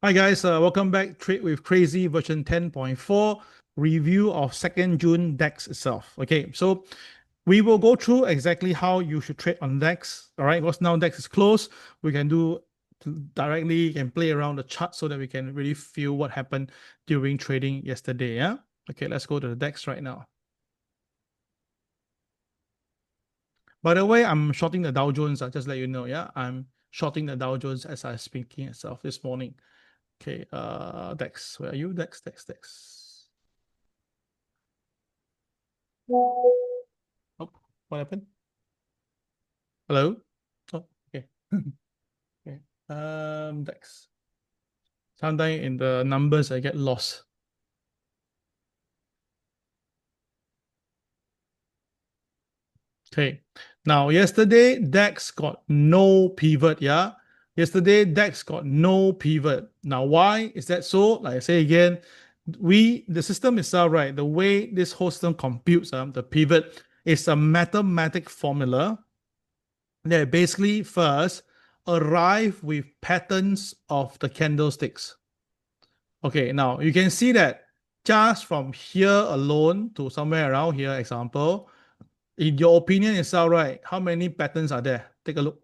Hi guys, welcome back. Trade with Crazii version 10.4 review of 2nd June DEX itself. Okay, so we will go through exactly how you should trade on DEX. All right, because now DEX is closed, we can do directly and play around the chart so that we can really feel what happened during trading yesterday. Yeah. Okay, let's go to the DEX right now. By the way, I'm shorting the Dow Jones. I'll just let you know. Yeah, I'm shorting the Dow Jones as I'm speaking itself this morning. Okay, DEX, where are you? DEX. Oh, what happened? Hello? Oh, okay. Okay. DEX. Sometimes in the numbers I get lost. Okay. Now yesterday DEX got no pivot, yeah. Yesterday DEX got no pivot. Now why is that so? Like I say again, the system itself, right? The way this whole system computes the pivot is a mathematic formula that basically first arrive with patterns of the candlesticks. Okay, now you can see that just from here alone to somewhere around here, example, in your opinion itself, right? How many patterns are there? Take a look.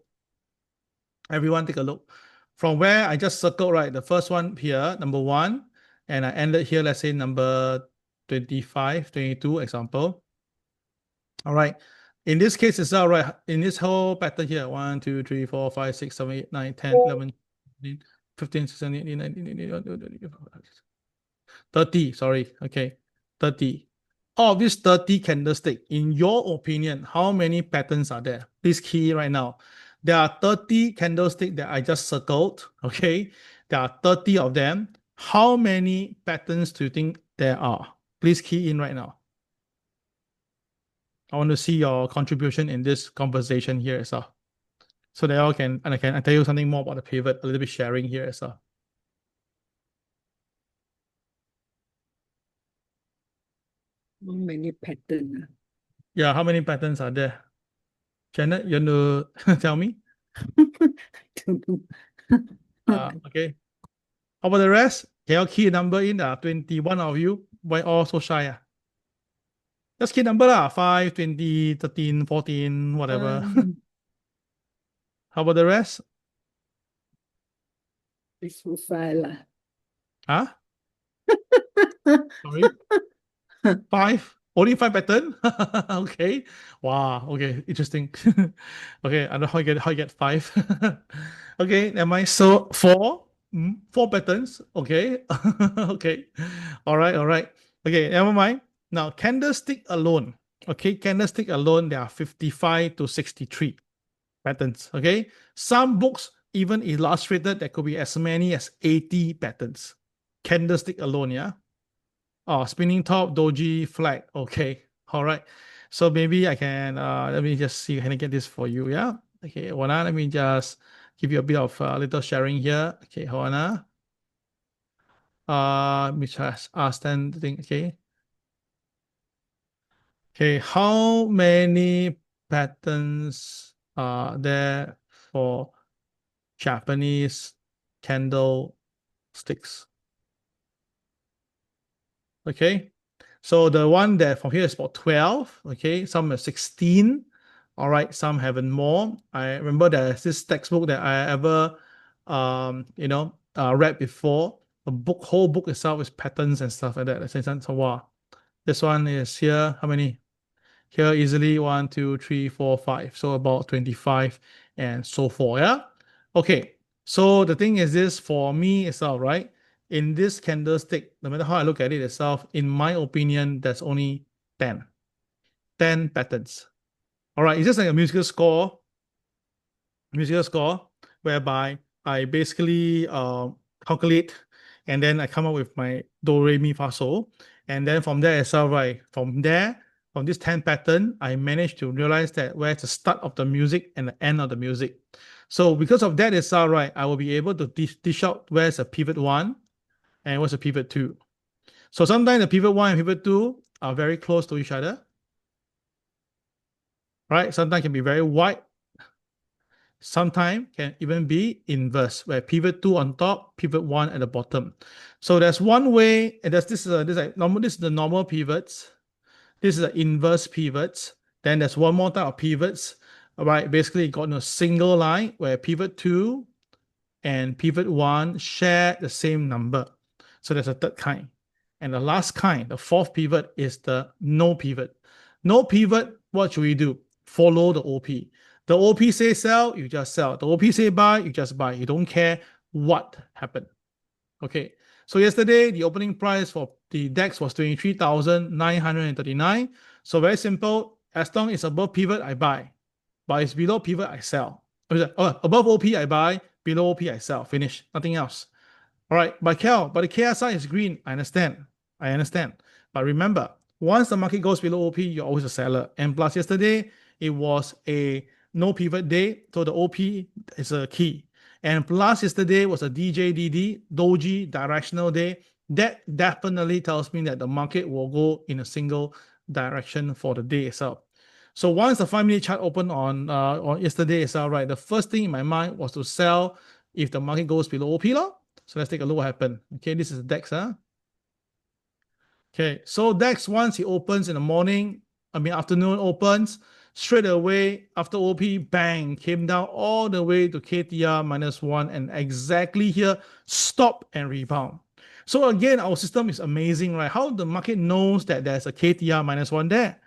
Everyone take a look. From where I just circled, right? The first one here, number 1, and I ended here, let's say number 25, 22, example. All right. In this case itself, right? In this whole pattern here, 1, 2, 3, 4, 5, 6, 7, 8, 9, 10, 11, 15, 16, 17, 18, 30, sorry. Okay. 30. Of these 30 candlestick, in your opinion, how many patterns are there? Please key right now. There are 30 candlestick that I just circled. Okay. There are 30 of them. How many patterns do you think there are? Please key in right now. I want to see your contribution in this conversation here as well. So that I can tell you something more about the pivot, a little bit sharing here as well. How many patterns? Yeah, how many patterns are there? Janet, you want to tell me? Okay. How about the rest? Can you key a number in? 21 of you. Why all so shy? Just key number 5, 20, 13, 14, whatever. How about the rest? It's 5 Huh? Sorry? 5? Only 5 pattern? Okay. Wow. Okay. Interesting. Okay. I don't know how you get 5. Okay. Never mind. So 4. 4 patterns. Okay. Okay. All right. All right. Okay. Never mind. Now, candlestick alone. Okay. Candlestick alone, there are 55 to 63 patterns. Okay. Some books even illustrated there could be as many as 80 patterns. Candlestick alone. Yeah. Oh, spinning top, doji, flag. Okay. All right. So maybe I can, let me just see, can I get this for you? Yeah. Okay. Hold on. Let me just give you a bit of little sharing here. Okay. Hold on. Let me just ask then the thing. Okay. Okay. How many patterns are there for Japanese candlesticks? Okay. So the one that from here is about 12. Okay. Some are 16. All right. Some haven't more. I remember there's this textbook that I ever, read before. The whole book itself is patterns and stuff like that. I say, so wow. This one is here. How many? Here easily 1, 2, 3, 4, 5. So about 25 and so forth. Yeah. Okay. So the thing is this for me itself, right? In this candlestick, no matter how I look at it itself, in my opinion, there's only 10. 10 patterns. All right. It's just like a musical score, whereby I basically calculate and then I come up with my do, re, mi, fa, sol. And then from there itself, right? From this 10 pattern, I managed to realize that where's the start of the music and the end of the music. So because of that itself, right, I will be able to dish out where's a pivot 1 and what's a pivot 2. So sometimes the pivot 1 and pivot 2 are very close to each other. Right? Sometimes can be very wide. Sometimes can even be inverse, where pivot 2 on top, pivot 1 at the bottom. So there's one way, and this is the normal pivots. This is the inverse pivots. Then there's one more type of pivots. All right, basically you got a single line where pivot 2 and pivot 1 share the same number. So there's a third kind. And the last kind, the fourth pivot, is the no pivot. No pivot, what should we do? Follow the OP. The OP say sell, you just sell. The OP say buy, you just buy. You don't care what happened. Okay, so yesterday the opening price for the DAX was 23,939. So very simple. As long as it's above pivot, I buy. But it's below pivot, I sell. Above OP, I buy. Below OP, I sell. Finish. Nothing else. All right, but the KSI is green. I understand. But remember, once the market goes below OP, you're always a seller. And plus yesterday, it was a no pivot day. So the OP is a key. And plus yesterday was a DJDD, Doji directional day. That definitely tells me that the market will go in a single direction for the day itself. So once the 5-minute chart opened on yesterday itself, right, the first thing in my mind was to sell if the market goes below OP law. So let's take a look what happened. Okay, this is the DAX, Okay, so DAX, once it opens in the morning, afternoon opens, straight away after OP, bang, came down all the way to KTR -1 and exactly here, stop and rebound. So again, our system is amazing, right? How the market knows that there's a KTR -1 there.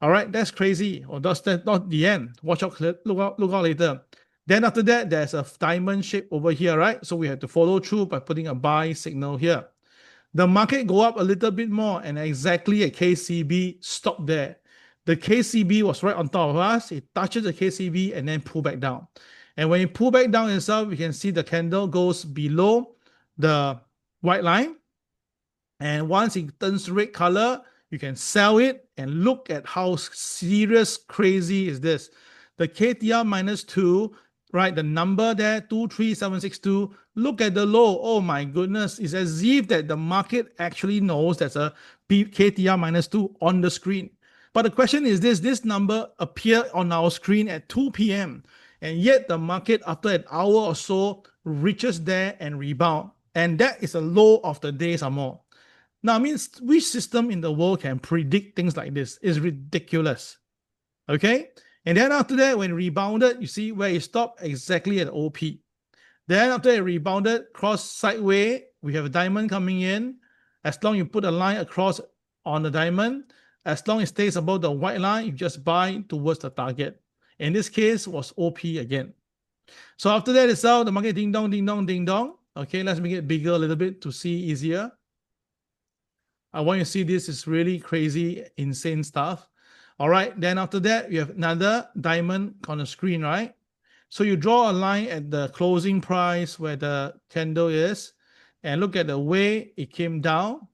All right, that's crazy. Or that's not the end. Watch out, look out later. Then after that, there's a diamond shape over here, right? So we have to follow through by putting a buy signal here. The market go up a little bit more and exactly at KCB, stop there. The KCB was right on top of us. It touches the KCB and then pull back down. And when it pull back down itself, we can see the candle goes below the white line. And once it turns red color, you can sell it and look at how serious, crazy is this. The KTR -2, right? The number there, 23762. Look at the low. Oh my goodness. It's as if that the market actually knows there's a KTR -2 on the screen. But the question is this number appeared on our screen at 2 p.m. And yet the market after an hour or so reaches there and rebound. And that is a low of the day some more. Now, which system in the world can predict things like this? It's ridiculous. Okay? And then after that, when it rebounded, you see where it stopped exactly at OP. Then after it rebounded, cross sideways, we have a diamond coming in. As long as you put a line across on the diamond, as long as it stays above the white line, you just buy towards the target. In this case, was OP again. So after that itself, the market ding dong, ding dong, ding dong. Okay, let's make it bigger a little bit to see easier. I want you to see this is really crazy, insane stuff. All right, then after that, you have another diamond on the screen, right? So you draw a line at the closing price where the candle is and look at the way it came down.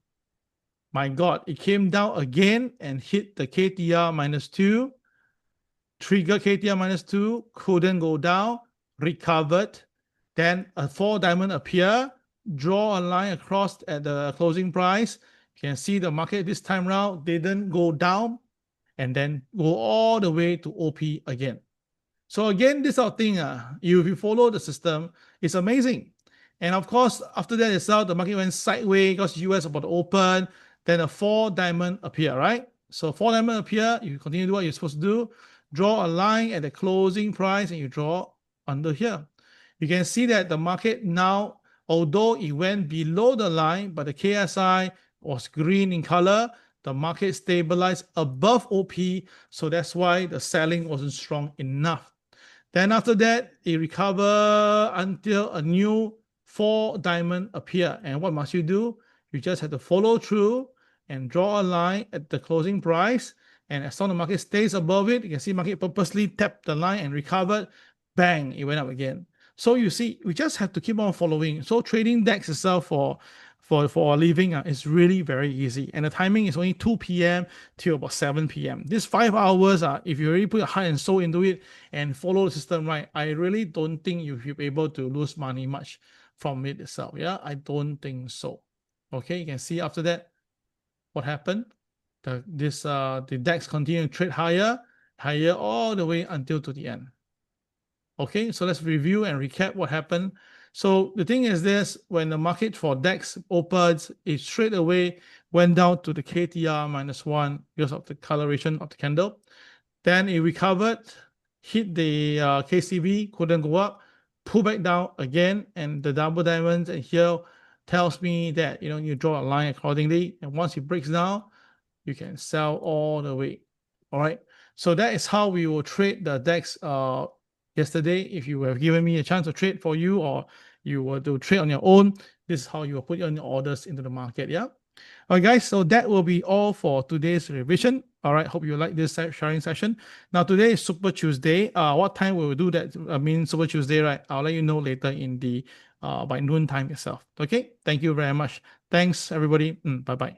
My God, it came down again and hit the KTR -2. Trigger KTR -2, couldn't go down, recovered. Then a 4 diamond appear, draw a line across at the closing price. You can see the market this time around didn't go down and then go all the way to OP again. So again, this sort of thing, if you follow the system, it's amazing. And of course, after that itself, the market went sideways because US about to open. Then a 4 diamond appear, right? So 4 diamond appear, you continue to do what you're supposed to do. Draw a line at the closing price and you draw under here. You can see that the market now, although it went below the line, but the KSI was green in color, the market stabilized above OP. So that's why the selling wasn't strong enough. Then after that, it recovered until a new 4 diamond appear. And what must you do? You just have to follow through and draw a line at the closing price. And as long as the market stays above it, you can see market purposely tapped the line and recovered. Bang, it went up again. So you see, we just have to keep on following. So trading DAX itself for a living is really very easy. And the timing is only 2 p.m. till about 7 p.m. This 5 hours, if you really put your heart and soul into it and follow the system right, I really don't think you'll be able to lose money much from it itself. Yeah, I don't think so. Okay, you can see after that what happened. The DAX continued to trade higher all the way until to the end. Okay, so let's review and recap what happened. So the thing is this, when the market for DAX opens, it straight away went down to the KTR -1 because of the coloration of the candle. Then it recovered, hit the KCB, couldn't go up, pull back down again, and the double diamonds and here tells me that you draw a line accordingly, and once it breaks down, you can sell all the way. All right, so that is how we will trade the DAX yesterday. If you have given me a chance to trade for you, or you were to trade on your own, this is how you will put your orders into the market. Yeah. All right, guys, so that will be all for today's revision. All right, hope you like this sharing session. Now, today is Super Tuesday. What time we will do that? I mean, Super Tuesday, right? I'll let you know later in the by noon time itself. Okay, thank you very much. Thanks, everybody. Bye-bye.